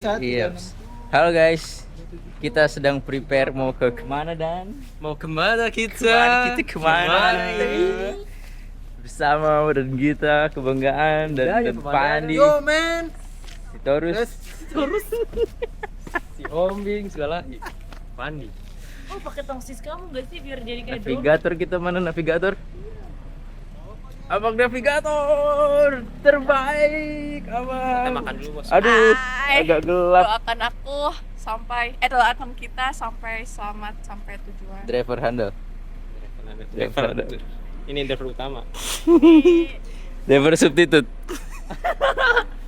Iya. Halo guys, kita sedang prepare mau ke kemana dan Mau kemana kita? kemana ini? Bersama dan kita kebanggaan dan Pandi, Yo man, Torus. si Ombing segala. Pandi. Oh, pakai tongsis kamu gak sih biar jadi kayak dom? Navigator kita mana navigator? Abang navigator terbaik, abang. Kita makan dulu, Bos. Aduh, Hai. agak gelap. Doakan aku doakan kita sampai selamat sampai tujuan. Driver handle. Ini driver utama. Driver substitute.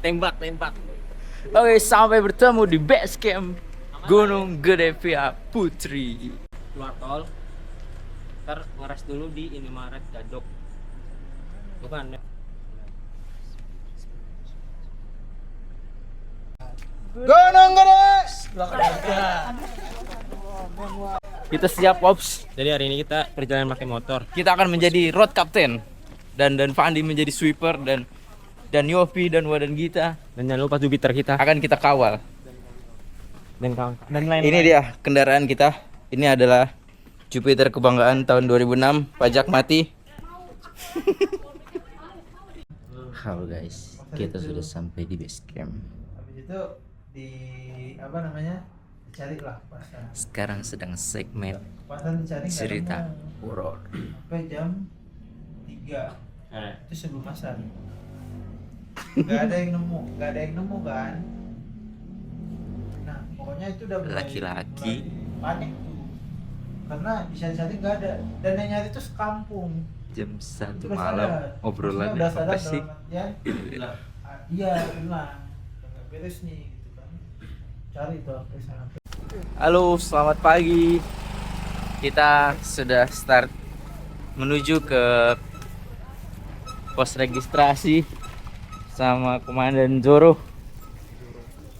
Tembak. Oke, sampai bertemu di base camp Gunung Gede Via Putri. Keluar tol. Ntar ngeres dulu di Indomaret Gadok. Bukan. Gunung Gede. Kita siap, Ops. Jadi hari ini kita perjalanan pakai motor. Kita akan menjadi road captain dan Fandi menjadi sweeper dan Yofi dan Wadan Gita Dan jangan lupa Jupiter kita akan kita kawal. dan kawan dan lain. Ini dia kendaraan kita. Ini adalah Jupiter kebanggaan tahun 2006, pajak mati. Halo guys, kita sudah sampai di base camp. Habis itu di apa namanya? Dicari lah pasan. Sekarang sedang segmen Pasan dicari nggak cerita nemu. horor. Sampai jam 3. Nah, Itu sebelum pasan. Gak ada yang nemu kan? Nah, pokoknya itu udah mulai Laki-laki. panik tuh. Karena dicari-cari gak ada. Dan yang nyari itu sekampung. Jam 1 Terus malam ada. obrolannya Maksudnya udah apa sadar sih? dalam artian, iya hilang. Gak beres nih gitu kan. Cari tuh sampai sana. Halo, selamat pagi. Kita sudah start menuju ke pos registrasi sama Komandan Zoro,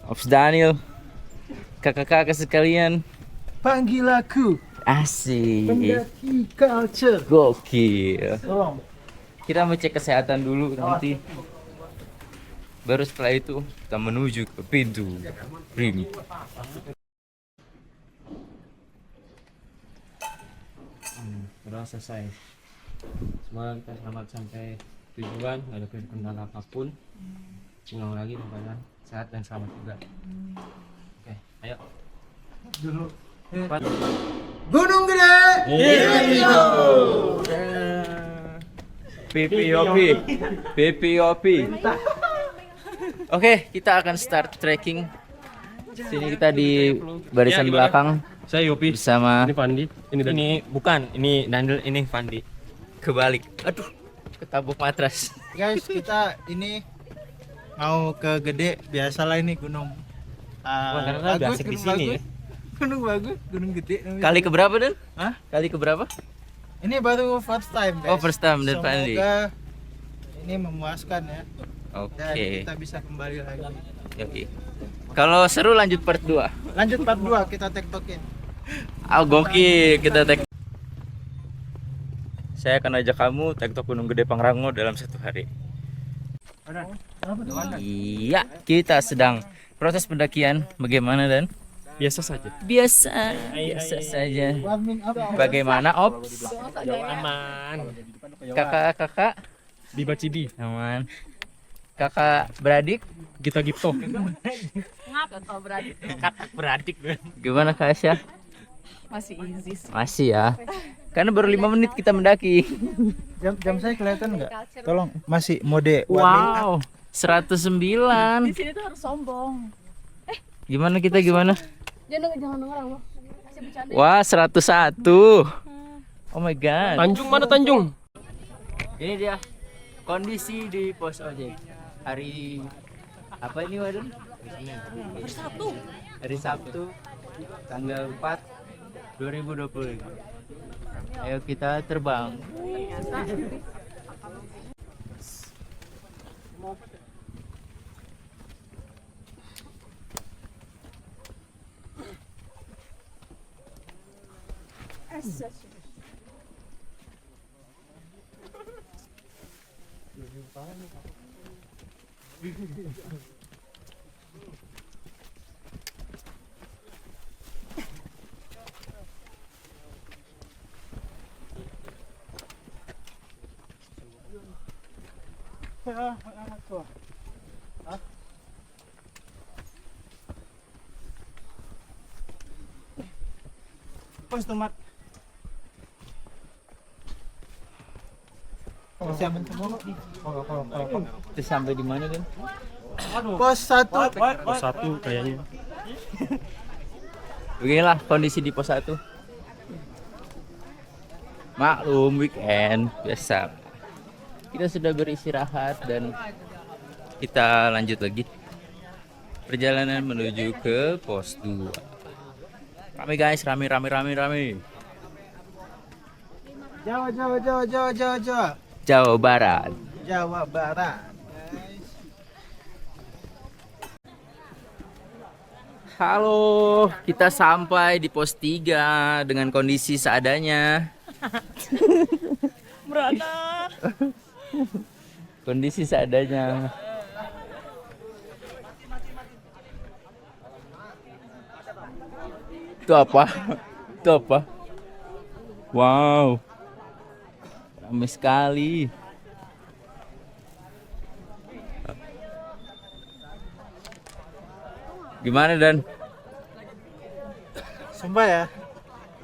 Ops Daniel, kakak-kakak sekalian. Panggil aku Asik, pendaki culture. gokil. Tolong. Kita mau cek kesehatan dulu nanti. Baru setelah itu kita menuju ke pintu ring. udah selesai. Semoga kita selamat sampai tujuan, nggak ada kendala apapun. Pulang lagi kepada sehat dan selamat juga. Oke, ayo. Dulu. Empat. Gunung Gede. PPOP. Oke, kita akan start trekking. Sini kita di barisan Ya, gimana? belakang Saya Yopi. bersama Ini Fandi. Ini bukan, ini Dandel, ini Fandi. kebalik. Aduh, ketabuk matras. Guys, kita ini mau ke Gede, biasalah ini gunung. Karena udah asik di sini ya. Gunung bagus, gunung gede namanya. Kali keberapa Dan? Hah? Kali keberapa? Ini baru first time, guys. Oh, first time dan Pandi. Semoga ini memuaskan ya. Dan Oke. kita bisa kembali lagi. Oke. Kalau seru lanjut part 2. Lanjut part 2 kita tektokin. Gokil, kita tek. Saya akan ajak kamu tektok Gunung Gede Pangrango dalam 1 hari. Iya, kita sedang proses pendakian. Bagaimana Dan? Biasa saja. Biasa saja. Warming up. Bagaimana Ops? Aman. Kakak-kakak Biba Cibi. aman. Kakak beradik Gita Gipto. Ngapa kau berani? Kakak beradik. gimana Kak Asya? Masih easy sih. Masih ya. Karena baru 5 menit kita mendaki. Jam saya kelihatan nggak? Tolong, masih mode warming up. Wow, 109. Di sini tuh harus sombong. Gimana kita gimana? Jangan denger aku. Masih bercanda. Wah, 101. Oh my god. Tanjung mana Tanjung? Ini dia kondisi di pos ojek. Hari apa ini Waduh? Hari Sabtu tanggal 4 2020. Ayo kita terbang. Pos tomat. Siaman semua. Itu sampai di mana kan? Pos 1. Pos 1 kayaknya. Beginilah kondisi di pos 1. Maklum weekend biasa. Kita sudah beristirahat dan kita lanjut lagi perjalanan menuju ke pos 2. Rame guys, rame. Jawa. Jawa Barat. Jawa Barat. Guys. Halo, kita sampai di pos 3 dengan kondisi seadanya. Merana. Kondisi seadanya. Itu apa? Itu apa? Wow. Ramai sekali. Gimana Dan? Sumpah ya.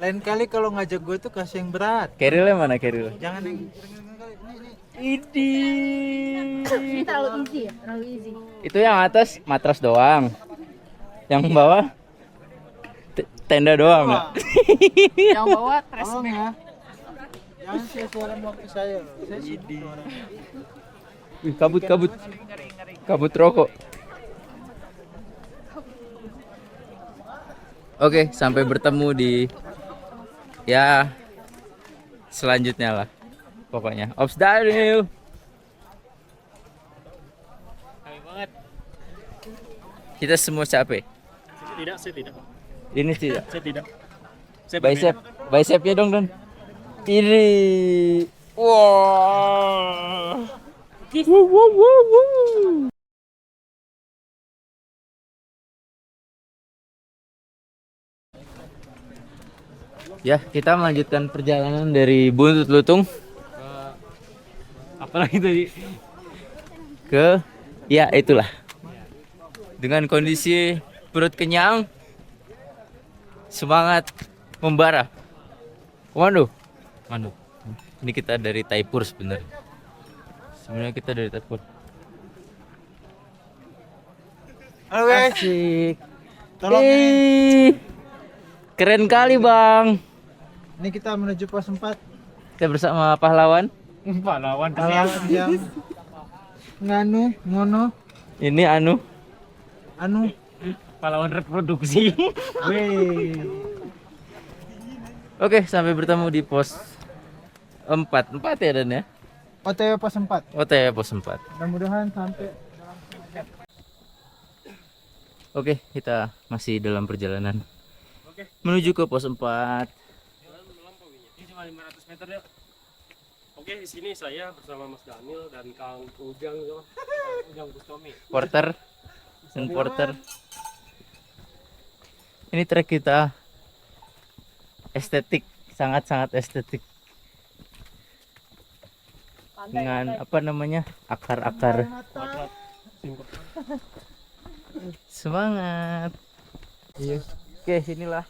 Lain kali kalau ngajak gue tuh kasih yang berat. Kerilnya mana Keril? Jangan yang Ini. Ini terlalu easy ya, terlalu easy. Itu yang atas matras doang. Yang bawah tenda doang nggak? Yang bawa trash tolong bag. ya. Jangan sia-siakan waktu saya. Saya sibuk orang. Wih, kabut rokok. Oke, sampai bertemu di ya selanjutnya lah. Pokoknya Ops Daniel. Kita semua capek. Saya tidak. Ini tidak. Saya tidak. Bicepnya dong Dan. Ini. Wow. Wow. Ya, kita melanjutkan perjalanan dari Buntut Lutung Apa lagi tadi? ke ya itulah. Dengan kondisi perut kenyang, semangat membara. Waduh, Mana? ini kita dari Taipur sebenarnya. Sebenarnya kita dari Taipur. Halo guys. Asik. Tolong ini. Keren kali bang. Ini kita menuju pos 4. Kita bersama pahlawan. Pahlawan Pahlawan yang ngono. Ini Anu. pahlawan reproduksi. Wih. Oke, sampai bertemu di pos 4 ya Dan ya. OTW pos 4. OTW pos 4. Mudah-mudahan sampai. Oke, kita masih dalam perjalanan menuju ke pos 4. Ini cuma 500 meter ya. Oke, di sini saya bersama Mas Daniel dan Kang Ujang Bustomi. Porter dan Porter. Ini trek kita estetik, sangat-sangat estetik. Dengan apa namanya? Akar-akar. Semangat. Oke, inilah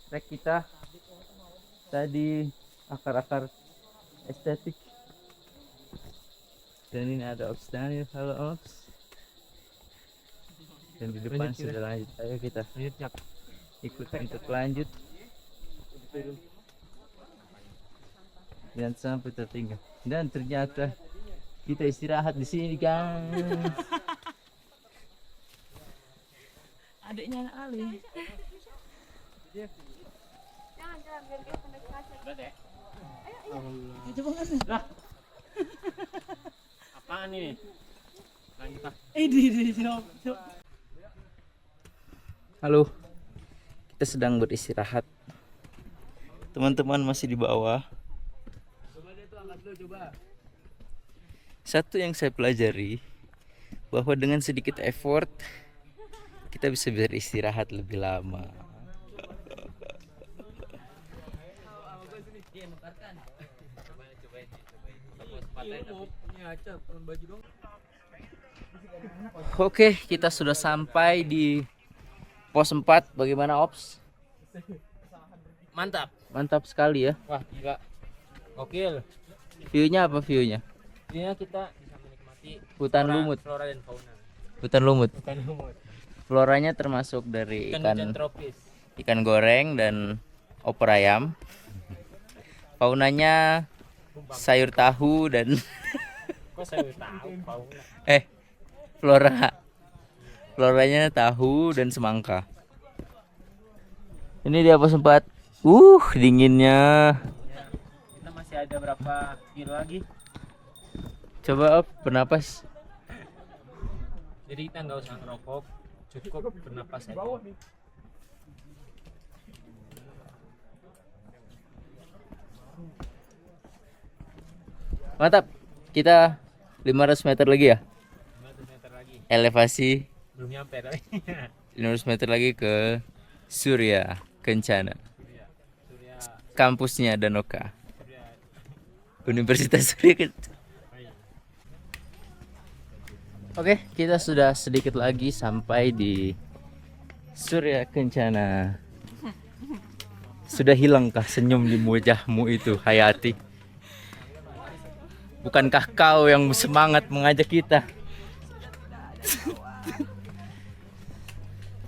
trek kita. Tadi akar-akar estetik. Dan ini ada Ops Daniel, halo Ops. Dan di depan sudah lanjut. Ayo kita ikut untuk lanjut. Jangan sampai tertinggal. Dan ternyata kita istirahat di sini guys. Adiknya Ali. Apaan ini? Lanjut ah. Halo. Kita sedang beristirahat. Teman-teman masih di bawah. Satu yang saya pelajari bahwa dengan sedikit effort kita bisa beristirahat lebih lama. Oke, kita sudah sampai di pos 4. Bagaimana Ops? Mantap. Mantap sekali ya. Wah, gila. Gokil. View-nya apa view-nya? Ini kita bisa menikmati Hutan lumut. flora dan fauna. Hutan lumut. Hutan lumut. Floranya termasuk dari Hujan ikan tropis. ikan goreng dan opor ayam. Faunanya sayur tahu dan Kok saya tahu fauna? floranya tahu dan semangka. Ini dia pos 4. Dinginnya. Kita masih ada berapa kilo lagi? Coba Op, bernapas. Jadi kita nggak usah ngerokok, cukup bernapas aja. Mantap. Kita 500 meter lagi ya. 500 meter lagi. Elevasi Belum nyampe tapi. 500 meter lagi ke Surya Kencana. Surya, Kampusnya Danoka. Surya. Universitas Surya Kencana. Oke, kita sudah sedikit lagi sampai di Surya Kencana. Sudah hilangkah senyum di wajahmu itu, Hayati? Bukankah kau yang semangat mengajak kita?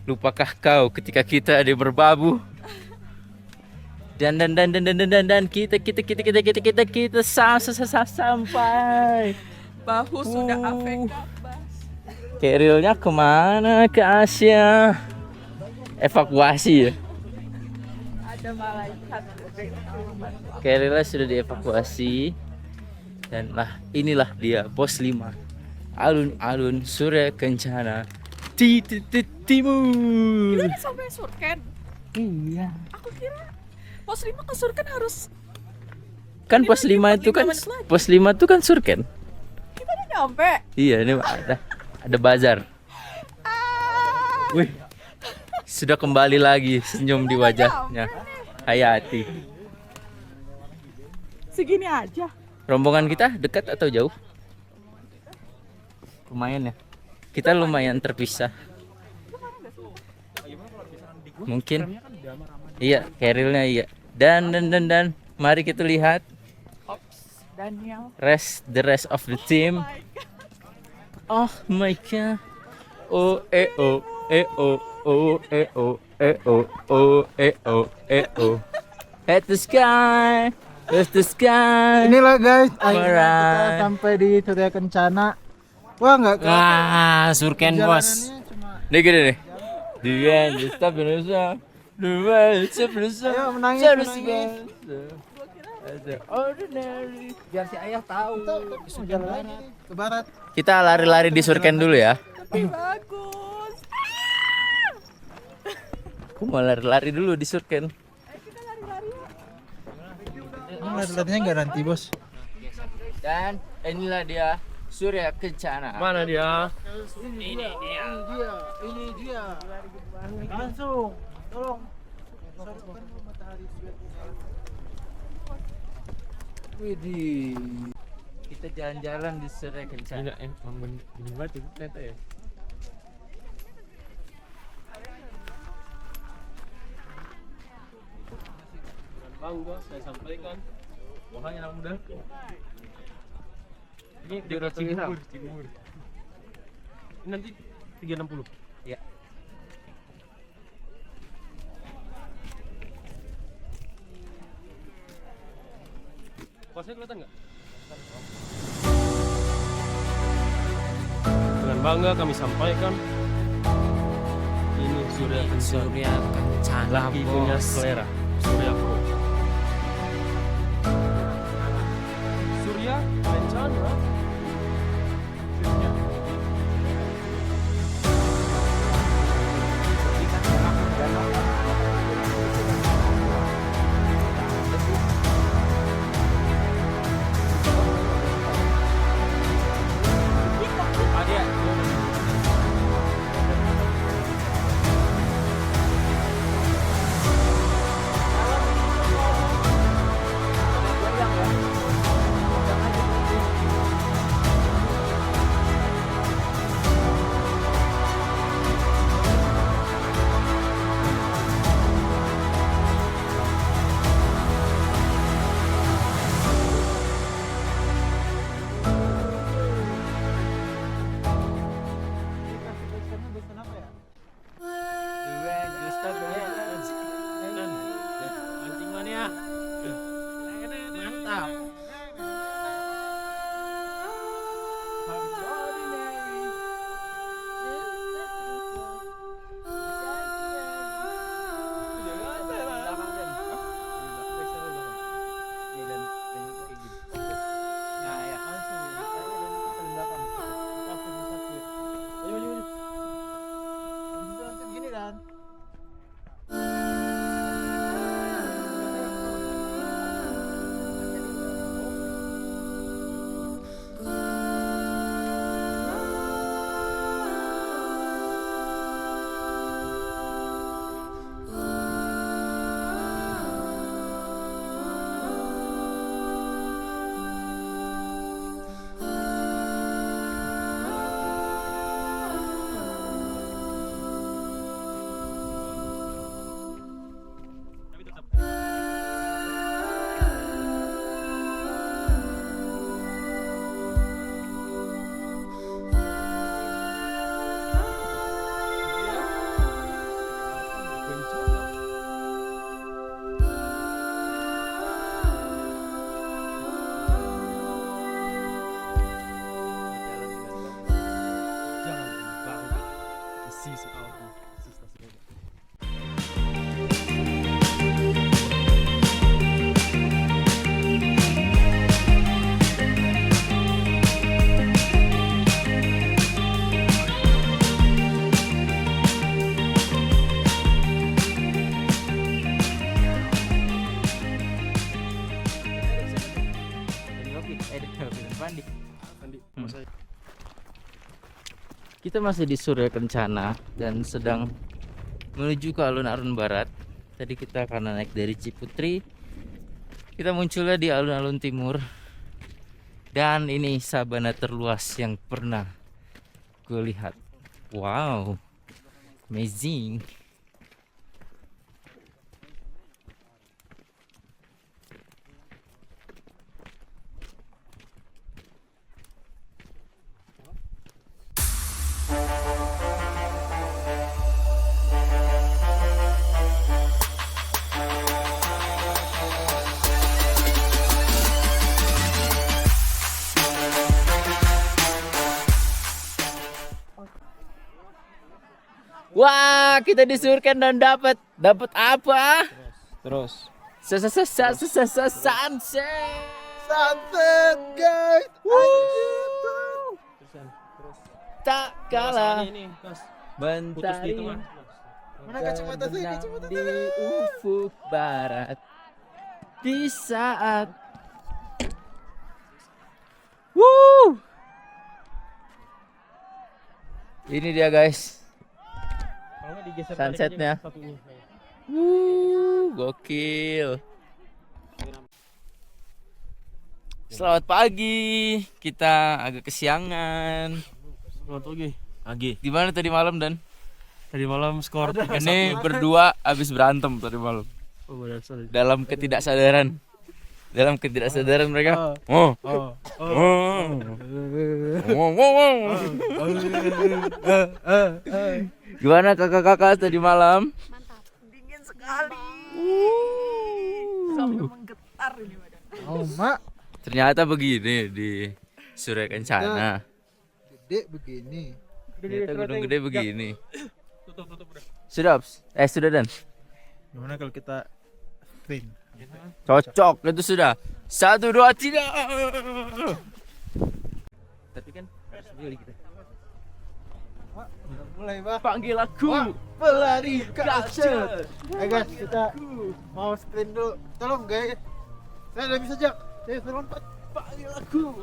Lupakah kau ketika kita ada berbabu? Dan kita sampai. Bahu sudah AFK, Bas. Kerilnya kemana? Ke Asia. Evakuasi ya. Ada malaikat. Kerilnya sudah dievakuasi. Dan inilah dia pos 5. Alun-alun Surya Kencana Timur. Kita udah sampai Surken. Iya. Aku kira pos 5 ke Surken harus. Kan pos 5 itu kan 45 menit lagi. pos 5 itu kan Surken. Kita udah nyampe. Iya, ini ada bazar. Wih. Sudah kembali lagi senyum di wajahnya Hayati. Segini aja. Rombongan kita dekat atau jauh? Lumayan ya. Kita lumayan terpisah. Mungkin. Iya, Kerilnya iya. Dan mari kita lihat Ops, Daniel. the rest of the team. Oh my god. Oh oh oh at the sky. At the sky. Inilah guys, akhirnya kita Alright. sampai di Surya Kencana. Wah, nggak Ah, Surken bos. jalanannya cuma. Nih gini nih. Dia di stop Indonesia. Dua sebelum Ayo, menangis, ordinary. Biar si ayah tahu. Mau jalan lagi nih, ke barat. Kita lari-lari di Surken dulu ya. Tapi bagus. Aku mau lari-lari dulu di Surken. Larinya nggak nanti bos. Dan inilah dia Surya Kencana. Mana dia? Ini dia. Langsung, tolong. Widih. Kita jalan-jalan di Surya Kencana. Gila, emang bener banget itu ternyata ya. Bangga saya sampaikan wahai anak muda. Ini dekat Cibubur. Ini nanti 360. Ya. Posnya kelihatan nggak? Dengan bangga kami sampaikan ini Surya Kencana. Lagi punya selera. Surya Pro. Surya Kencana. Kita masih di Surya Kencana dan sedang menuju ke alun-alun barat. Tadi kita karena naik dari Ciputri, kita munculnya di alun-alun timur. Dan ini sabana terluas yang pernah gue lihat. Wow, amazing. Wah, kita disuruhkan dan dapat apa? Terus. Sunset. Sunset guys. Tak kalah Ini, Mas. Putus di mentari tengah. Mana kacamata saya? Kacamata di ufuk barat di saat ini dia guys, Kalau nggak digeser sunsetnya. balik aja satunya. Gokil. Selamat pagi, kita agak kesiangan. Selamat pagi. Di mana tadi malam dan? Tadi malam skor 3-1. Ini berdua habis berantem tadi malam. Oh, benar, sorry. Dalam ketidaksadaran mereka. Oh. Gimana kakak-kakak tadi malam? Mantap. Dingin sekali. Sampai menggetar ini badan. Oh mak, Ternyata begini di Surya Kencana. gede begini. Ternyata gunung gede begini. Tutup udah. Sudah dan. Gimana kalau kita spin? Cocok itu sudah. 1, 2, 3. Tapi kan harus milih kita. Mulai bah. Panggil aku. Pelari culture. Guys, kita mau spin dulu. Tolong guys. Saya udah bisa jak. Saya suruh lompat. Panggil aku.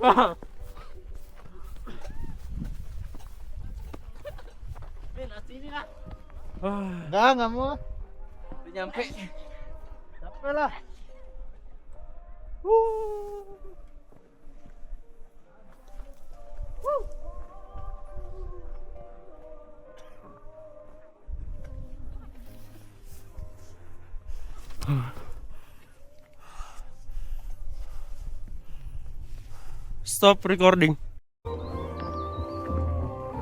Enggak mau. Udah nyampe. Capek lah. Stop recording.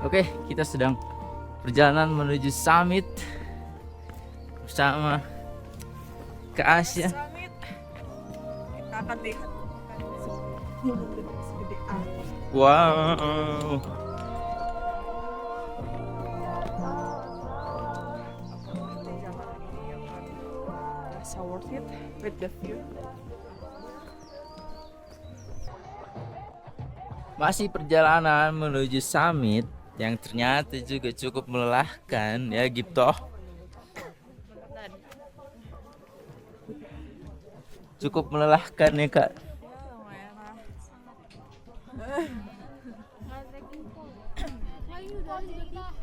Oke, kita sedang perjalanan menuju summit bersama ke Asia. Summit. Kita akan lihat gunung segede apa. Wow. So worth it with the view. Masih perjalanan menuju summit yang ternyata juga cukup melelahkan ya Gipto. Cukup melelahkan ya Kak. Lumayan lah.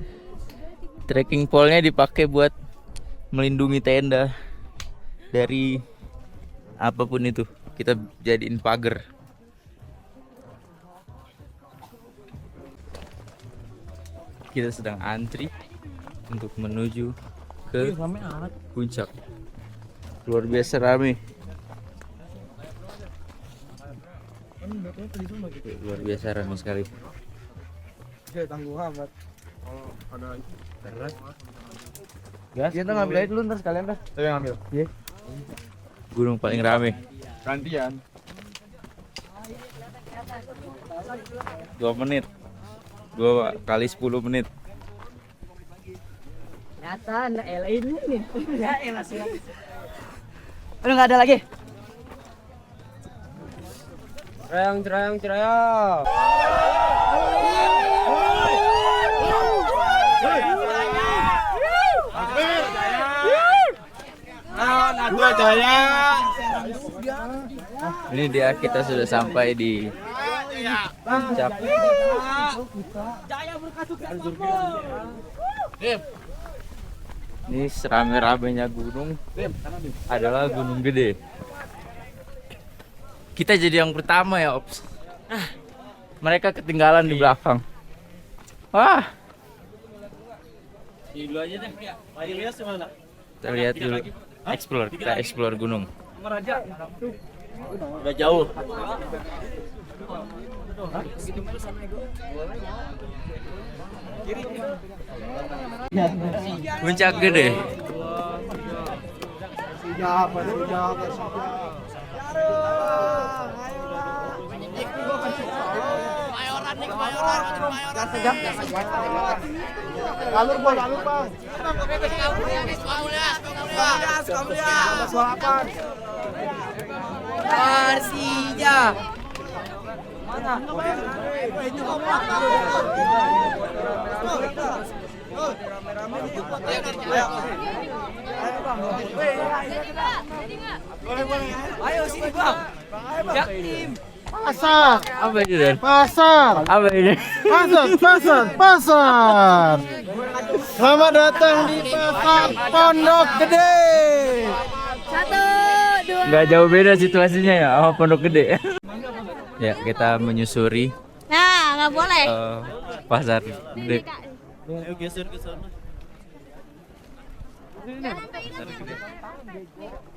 Trekking pole-nya dipakai buat melindungi tenda dari apapun itu. Kita jadiin pagar. Kita sedang antri untuk menuju ke puncak. Luar biasa rame. Luar biasa rame sekali. Tangguh amat. Kalau ada Gas, kita ngambil aja dulu ntar sekalian dah. Saya ngambil. Iya. Gunung paling rame. Gantian. 2 menit. 2 kali 10 menit. Nyata, anak Ella ini nih. Ya Ella sih. Udah nggak ada lagi. cerayang. Gua Jaya. Ini dia, kita sudah sampai di puncak. Ini serame-ramenya gunung adalah Gunung Gede. Kita jadi yang pertama ya, Ops. Mereka ketinggalan di belakang. Wah. Dulu aja deh. Mari lihat mana. Kita lihat dulu. Kita explore gunung. Udah jauh. Puncak Gede. Alur bos, alur bang. Persija. Mana? Ayo sini bang. Jak tim. Pasar, Apa itu, Dan? pasar, Apa ini? pasar. Selamat datang di pasar Pondok Gede. 1, 2. Nggak jauh beda situasinya ya sama Pondok Gede. Ya, kita menyusuri Nah, nggak boleh. pasar gede. Ayo geser ke sana.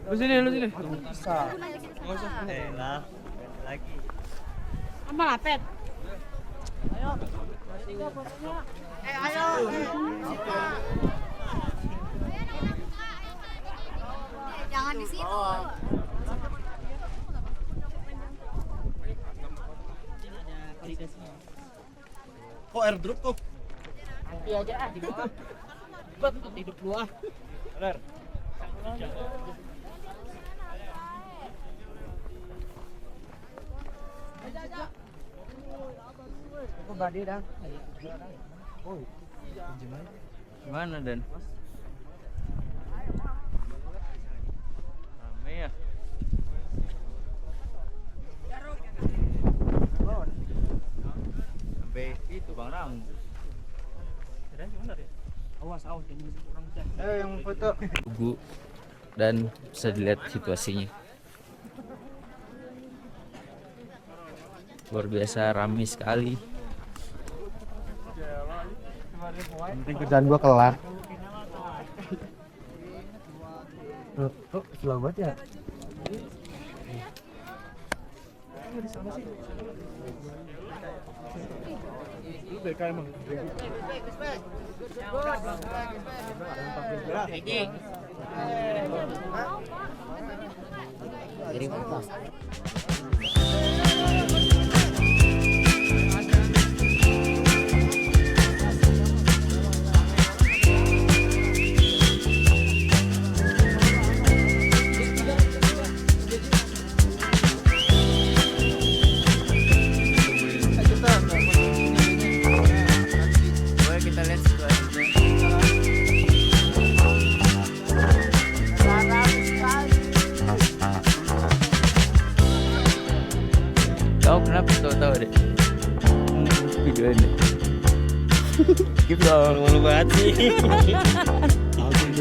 Lu sini. Sama lapet. Ayo. Jangan di situ. Kok airdrop tuh? Nanti aja di bawah. Buat hidup lu ah. Benar. Aku badi dah. Gimana, Dan? Rame ya? Sampai itu Bang Ram. Awas jangan orang hujan. Ayo yang foto. Tugu dan bisa dilihat situasinya. Luar biasa ramai sekali. Penting kerjaan gua kelar. Oh, slow banget ya. Lu BK emang. Boleh kita lihat situasinya. Kau kenapa tahu deh? Video ini. Skip dong. Malu banget sih.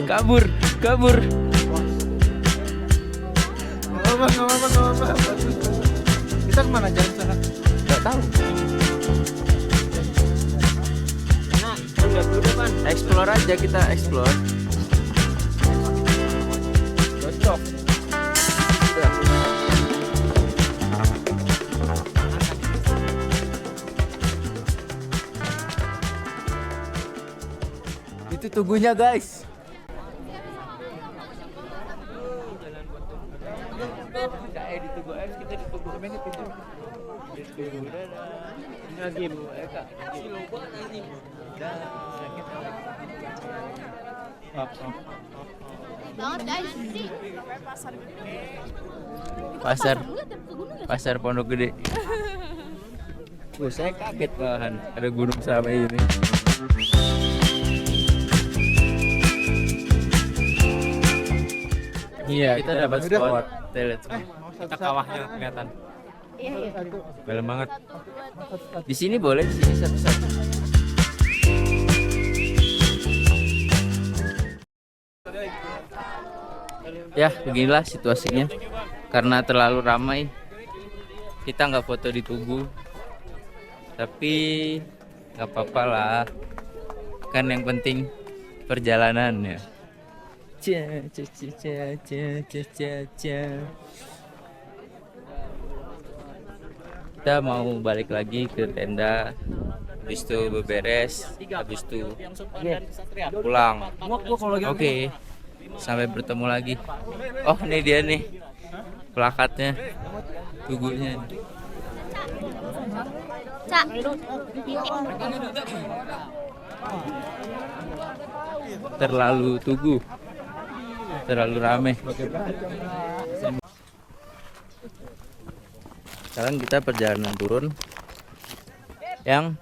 Kabur. Nggak apa-apa. Kita kemana jalan sana? Gak tahu. Explore aja, kita explore. Cocok. Udah. Itu tugunya, guys. Di Tugu Air, kita di Tugu Air, di Tugu Air. Ini lagi Bu Eka. Pasar Pondok Gede. Saya kaget malahan ada gunung sama ini. Iya, kita dapat spot. Kita lihat spot. Kita kawahnya kelihatan. Dalam banget. Di sini boleh, di sini satu-satu. Ya, beginilah situasinya. Karena terlalu ramai, kita nggak foto di Tugu. Tapi nggak apa-apa lah. Kan yang penting perjalanannya. Kita mau balik lagi ke tenda. Habis itu beberes, habis itu pulang. Oke. Sampai bertemu lagi. Oh, ini dia nih plakatnya, Tugunya. Terlalu Tugu, terlalu rame. Sekarang kita perjalanan turun yang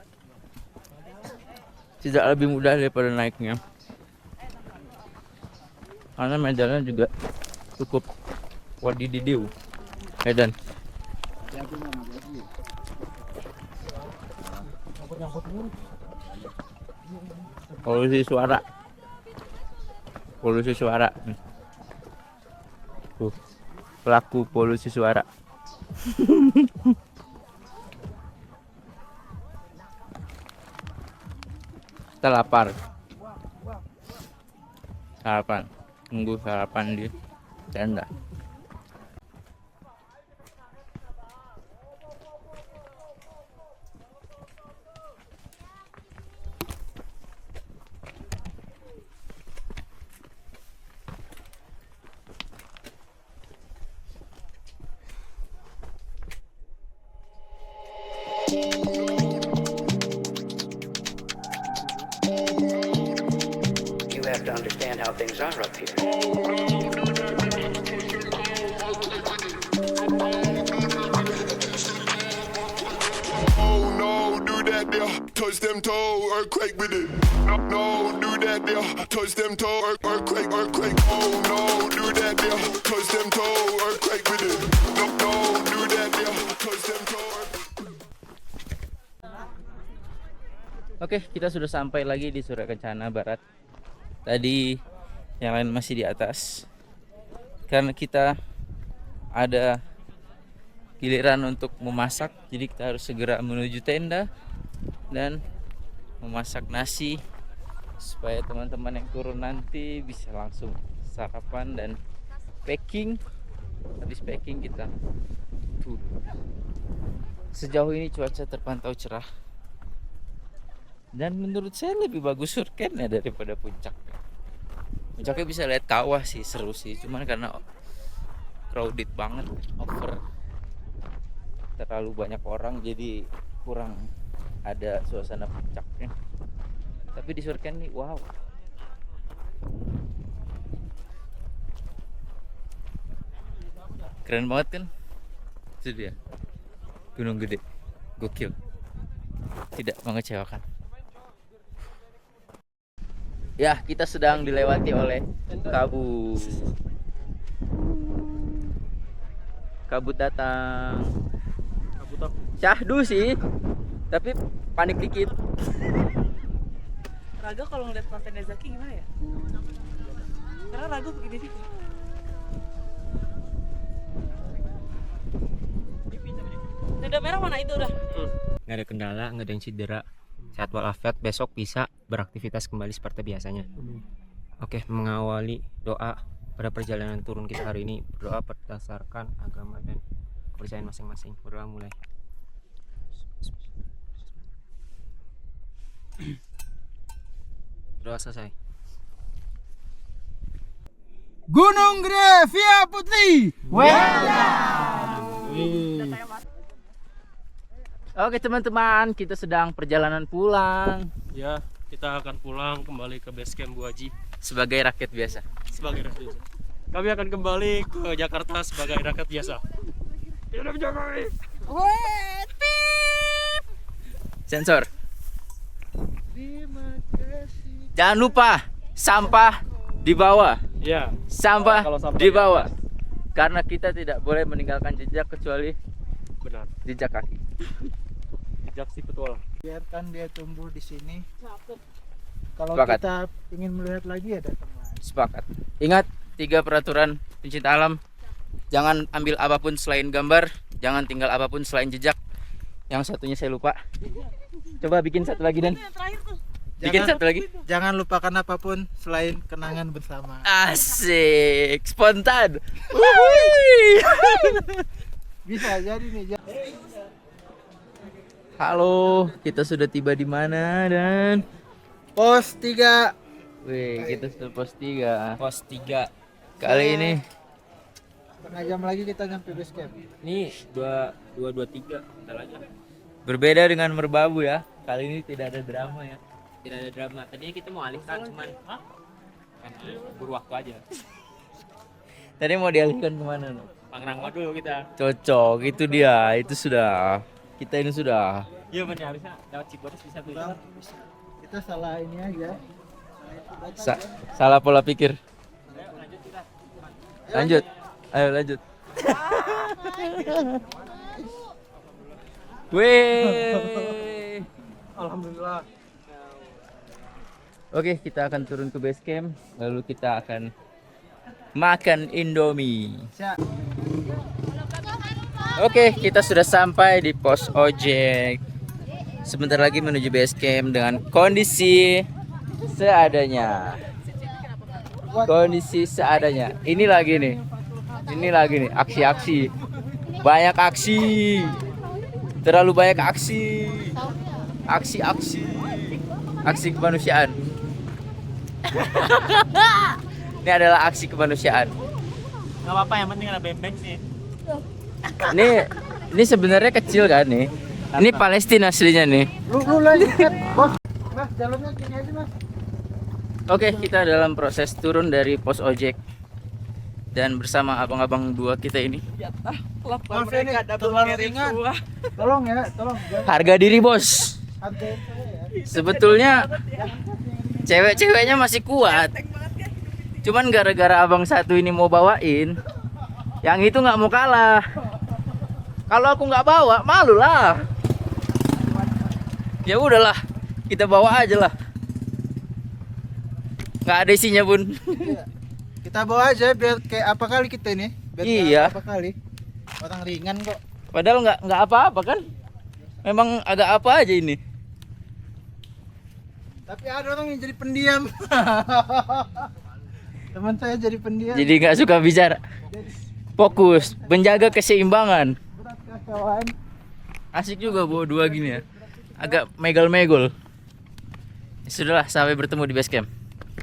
tidak lebih mudah daripada naiknya. Karena medannya juga cukup wadididiu medan. Polusi suara tuh, pelaku polusi suara. Kita lapar, sarapan, tunggu sarapan di tenda. You have to understand how things are up here. Oh no, do that there, touch them toe, earthquake with it. No, no, do that there, touch them toe, earthquake. Oh no, do that there, touch them toe, earthquake with it. No, no, do that there, touch them toe. Oke, kita sudah sampai lagi di Surakencana Barat. Tadi yang lain masih di atas. Karena kita ada giliran untuk memasak, jadi kita harus segera menuju tenda dan memasak nasi supaya teman-teman yang turun nanti bisa langsung sarapan dan packing. Habis packing kita turun. Sejauh ini cuaca terpantau cerah. Dan menurut saya lebih bagus surkennya daripada puncaknya. Puncaknya bisa lihat kawah sih, seru sih. Cuman karena crowded banget, over, terlalu banyak orang, jadi kurang ada suasana puncaknya. Tapi di surken nih, wow. Keren banget kan? Itu dia, Gunung Gede, gokil, tidak mengecewakan. Ya, kita sedang dilewati oleh kabut. Kabut datang. Syahdu sih, tapi panik dikit. Raga kalau ngeliat kontennya Zaki gimana ya? Karena Raga begini sih. Tenda merah mana itu udah? Nggak ada kendala, nggak ada yang cedera. Sehat walafiat, besok bisa beraktivitas kembali seperti biasanya. Oke, mengawali doa pada perjalanan turun kita hari ini. Berdoa berdasarkan agama dan kepercayaan masing-masing. Berdoa mulai. Berdoa selesai. Gunung Gede Via Putri. Oke teman-teman, kita sedang perjalanan pulang Ya, kita akan pulang kembali ke base camp Bu Haji sebagai rakyat biasa. sebagai rakyat biasa. Kami akan kembali ke Jakarta sebagai rakyat biasa. Hidup Jokowi. Sensor. Jangan lupa sampah di bawah. Iya. Sampah Kalau sampah dibawa. Karena kita tidak boleh meninggalkan jejak kecuali Benar. jejak kaki. Jejak si petualang. Biarkan dia tumbuh di sini. Kalau Sepakat. kita ingin melihat lagi ya datang lagi. Sepakat. Ingat 3 peraturan pencinta alam. Jangan ambil apapun selain gambar, jangan tinggal apapun selain jejak. Yang satunya saya lupa. Coba bikin satu lagi dan. Bikin Jangan- satu lagi. Jangan lupakan apapun selain kenangan bersama. Asik, spontan. Wuhui. Bisa jadi nih. Halo, kita sudah tiba di mana dan Pos 3. wih, kita sudah pos 3. Pos 3. Kali ini Setengah jam lagi kita nyampe base camp. Ini 223. Bentar aja. berbeda dengan merbabu ya. Kali ini tidak ada drama ya. Tidak ada drama. Tadinya kita mau alihkan cuman karena buru waktu aja. Tadi mau dialihkan kemana? No? Pangrangma dulu kita. Cocok, itu dia. Itu sudah. Kita ini sudah. Iya benar harusnya lewat Cibodas bisa tuh. Bang, kita salah ini aja. Salah pola pikir. Lanjut. Ayo lanjut. Weh. Alhamdulillah. Oke, kita akan turun ke base camp, lalu kita akan makan Indomie. Siap. Oke, kita sudah sampai di pos ojek. Sebentar lagi menuju base camp dengan kondisi seadanya. Kondisi seadanya. Ini lagi nih. Ini lagi nih aksi-aksi. Banyak aksi. Terlalu banyak aksi. Aksi-aksi. Aksi kemanusiaan. Ini adalah aksi kemanusiaan. Gak apa-apa, yang penting ada bembeng sih. Ini sebenarnya kecil kan nih. Ini Palestina aslinya nih. Lu lanjutkan, Bos. Mas, jalurnya gini aja, Mas. Oke, kita dalam proses turun dari pos ojek dan bersama abang-abang dua kita ini. Maaf ya nih, terlalu ringan. Tolong ya, tolong. Jangan Harga diri bos. hargain saya ya. Sebetulnya cewek-ceweknya masih kuat. Cuman gara-gara abang satu ini mau bawain, yang itu nggak mau kalah. Kalau aku nggak bawa, malu lah. Ya udahlah, kita bawa aja lah. Nggak ada isinya bun. Kita bawa aja biar kayak apa kali kita ini. Biar kayak Iya. apa kali. Orang ringan kok. Padahal nggak apa-apa kan? Memang agak apa aja ini. Tapi ada orang yang jadi pendiam. Teman saya jadi pendiam. Jadi nggak suka bicara. Fokus, menjaga keseimbangan. Berat kah, kawan? Asik juga bawa dua gini ya. Agak megol-megol. Sudahlah, sampai bertemu di base camp.